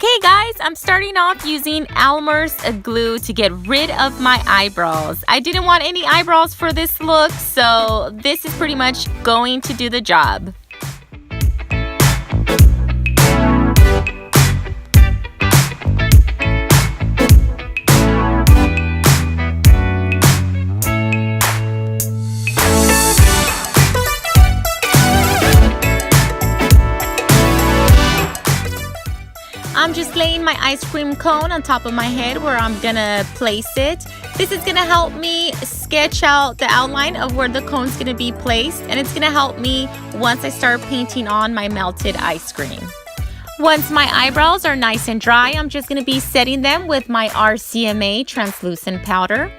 Okay guys, I'm starting off using Elmer's glue to get rid of my eyebrows. I didn't want any eyebrows for this look, so this is pretty much going to do the job. I'm just laying my ice cream cone on top of my head where I'm gonna place it. This is gonna help me sketch out the outline of where the cone's gonna be placed, and it's gonna help me once I start painting on my melted ice cream. Once my eyebrows are nice and dry, I'm just gonna be setting them with my RCMA translucent powder.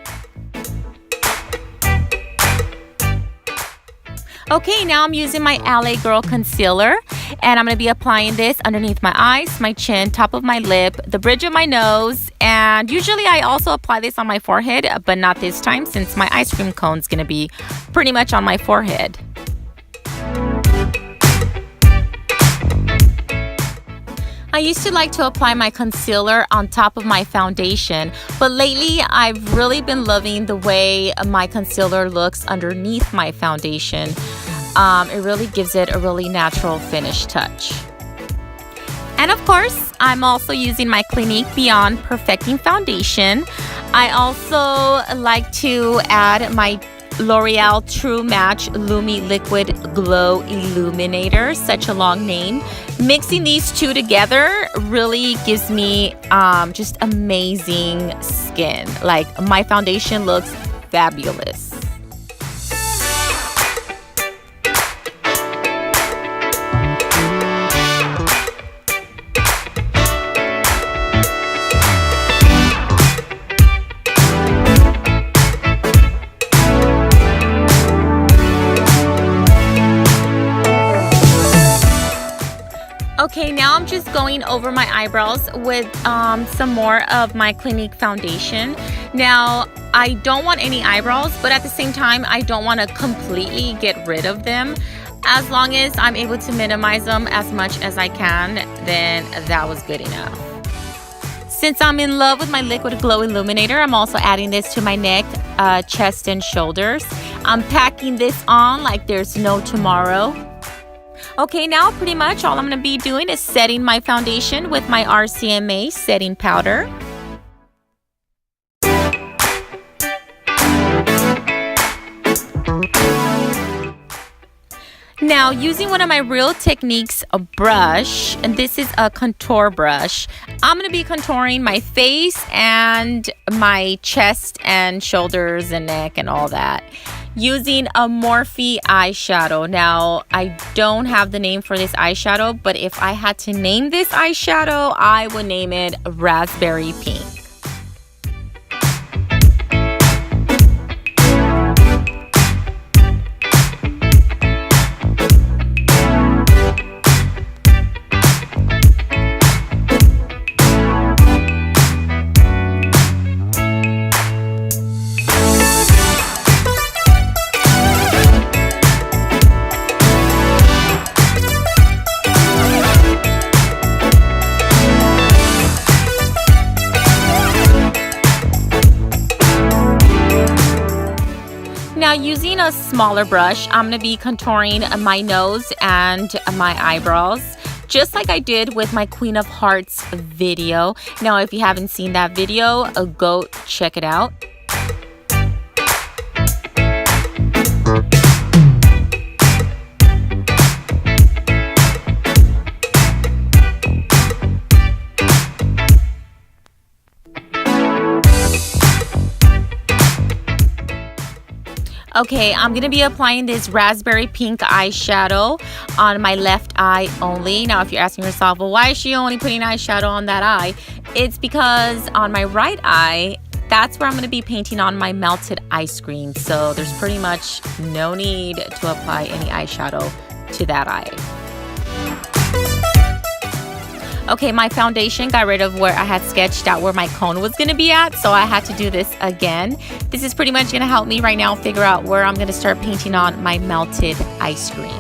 Okay, now I'm using my LA Girl concealer, and I'm going to be applying this underneath my eyes, my chin, top of my lip, the bridge of my nose, and usually I also apply this on my forehead, but not this time since my ice cream cone is going to be pretty much on my forehead. I used to like to apply my concealer on top of my foundation, but lately I've really been loving the way my concealer looks underneath my foundation. It really gives it a really natural finish touch. And of course, I'm also using my Clinique Beyond Perfecting Foundation. I also like to add my L'Oreal True Match Lumi Liquid Glow Illuminator, such a long name. Mixing these two together really gives me just amazing skin. Like, my foundation looks fabulous. Okay, now I'm just going over my eyebrows with some more of my Clinique foundation. Now, I don't want any eyebrows, but at the same time, I don't want to completely get rid of them. As long as I'm able to minimize them as much as I can, then that was good enough. Since I'm in love with my Liquid Glow Illuminator, I'm also adding this to my neck, chest, and shoulders. I'm packing this on like there's no tomorrow. Okay, now pretty much all I'm going to be doing is setting my foundation with my RCMA setting powder. Now, using one of my Real Techniques brush, and this is a contour brush, I'm going to be contouring my face and my chest and shoulders and neck and all that, using a Morphe eyeshadow. Now, I don't have the name for this eyeshadow, but if I had to name this eyeshadow, I would name it Raspberry Pink. Now, using a smaller brush, I'm going to be contouring my nose and my eyebrows, just like I did with my Queen of Hearts video. Now, if you haven't seen that video, go check it out. Okay, I'm going to be applying this Raspberry Pink eyeshadow on my left eye only. Now, if you're asking yourself, well, why is she only putting eyeshadow on that eye? It's because on my right eye, that's where I'm going to be painting on my melted ice cream. So there's pretty much no need to apply any eyeshadow to that eye. Okay, my foundation got rid of where I had sketched out where my cone was going to be at, so I had to do this again. This is pretty much going to help me right now figure out where I'm going to start painting on my melted ice cream.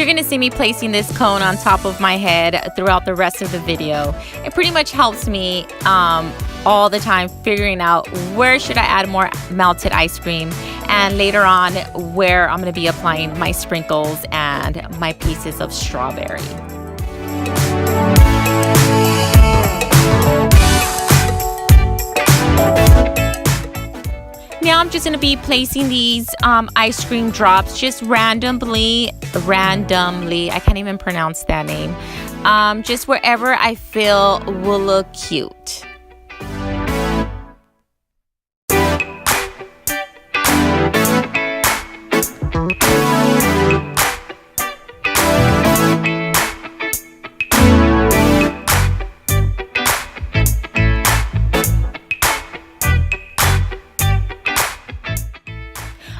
You're gonna see me placing this cone on top of my head throughout the rest of the video. It pretty much helps me all the time figuring out where should I add more melted ice cream, and later on where I'm gonna be applying my sprinkles and my pieces of strawberry. Now I'm just going to be placing these ice cream drops just randomly, I can't even pronounce that name, just wherever I feel will look cute.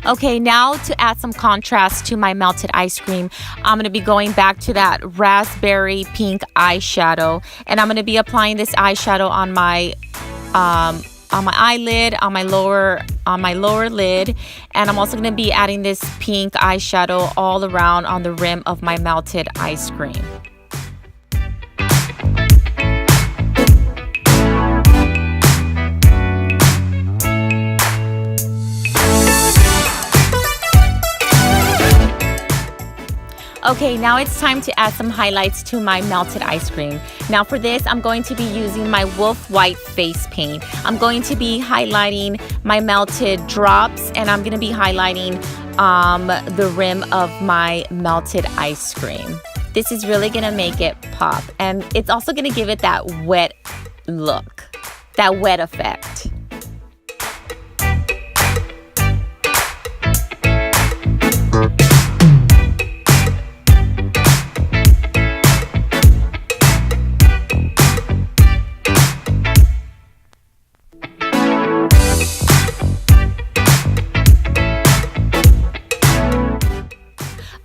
Okay, now to add some contrast to my melted ice cream, I'm going to be going back to that raspberry pink eyeshadow, and I'm going to be applying this eyeshadow on my eyelid, on my lower lid, and I'm also going to be adding this pink eyeshadow all around on the rim of my melted ice cream. Okay, now it's time to add some highlights to my melted ice cream. Now for this, I'm going to be using my Wolf White face paint. I'm going to be highlighting my melted drops, and I'm going to be highlighting the rim of my melted ice cream. This is really going to make it pop, and it's also going to give it that wet look, that wet effect.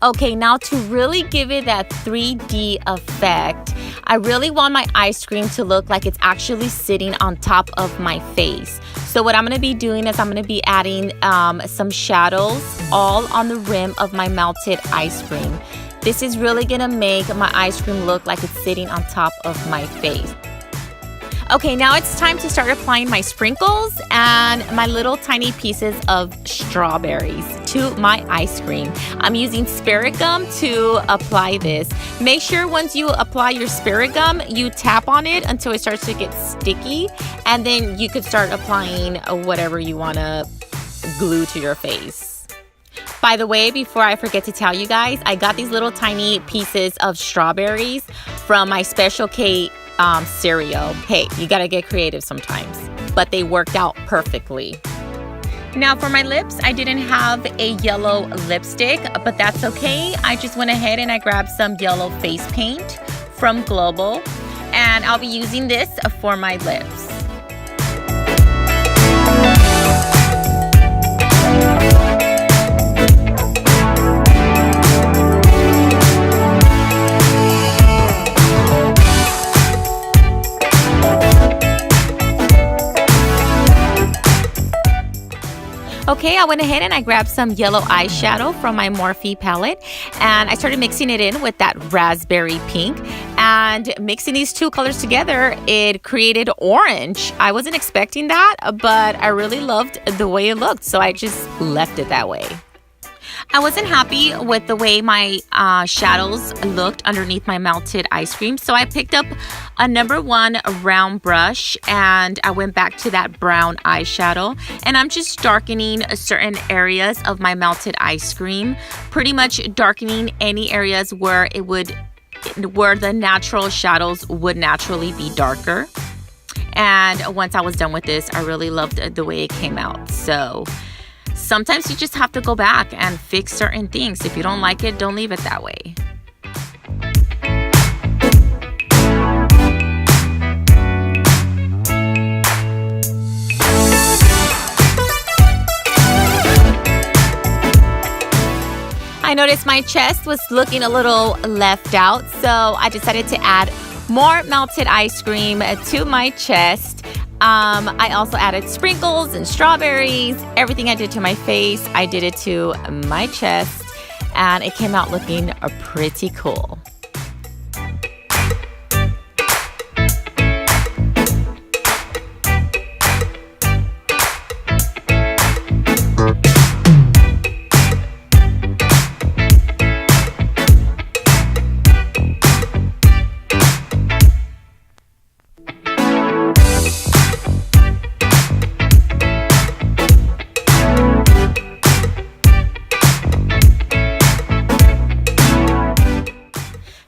Okay, now to really give it that 3D effect, I really want my ice cream to look like it's actually sitting on top of my face. So what I'm going to be doing is I'm going to be adding some shadows all on the rim of my melted ice cream. This is really going to make my ice cream look like it's sitting on top of my face. Okay, now it's time to start applying my sprinkles and my little tiny pieces of strawberries to my ice cream. I'm using spirit gum to apply this. Make sure once you apply your spirit gum, you tap on it until it starts to get sticky, and then you could start applying whatever you want to glue to your face. By the way, before I forget to tell you guys, I got these little tiny pieces of strawberries from my Special K cereal. Hey, you gotta get creative sometimes, but they worked out perfectly. Now for my lips, I didn't have a yellow lipstick, but that's okay. I just went ahead and I grabbed some yellow face paint from Global, and I'll be using this for my lips. Okay, I went ahead and I grabbed some yellow eyeshadow from my Morphe palette, and I started mixing it in with that raspberry pink, and mixing these two colors together, it created orange. I wasn't expecting that, but I really loved the way it looked, so I just left it that way. I wasn't happy with the way my shadows looked underneath my melted ice cream, so I picked up a number 1 round brush and I went back to that brown eyeshadow, and I'm just darkening certain areas of my melted ice cream, pretty much darkening any areas where the natural shadows would naturally be darker. And once I was done with this, I really loved the way it came out. So sometimes you just have to go back and fix certain things. If you don't like it, don't leave it that way. I noticed my chest was looking a little left out, so I decided to add more melted ice cream to my chest. I also added sprinkles and strawberries. Everything I did to my face, I did it to my chest. and it came out looking pretty cool.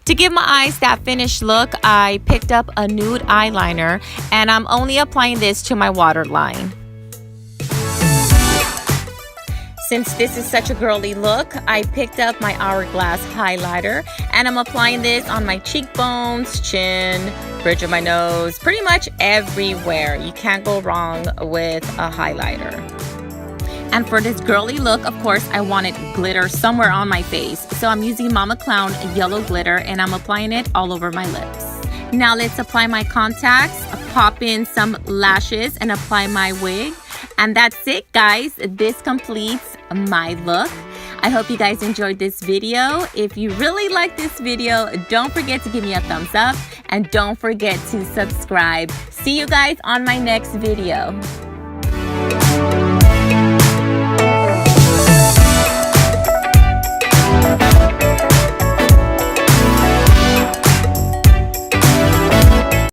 To give my eyes that finished look, I picked up a nude eyeliner, and I'm only applying this to my waterline. Since this is such a girly look, I picked up my Hourglass highlighter, and I'm applying this on my cheekbones, chin, bridge of my nose, pretty much everywhere. You can't go wrong with a highlighter. And for this girly look, of course, I wanted glitter somewhere on my face. So I'm using Mama Clown yellow glitter, and I'm applying it all over my lips. Now let's apply my contacts, pop in some lashes, and apply my wig. And that's it, guys. This completes my look. I hope you guys enjoyed this video. If you really like this video, don't forget to give me a thumbs up, and don't forget to subscribe. See you guys on my next video.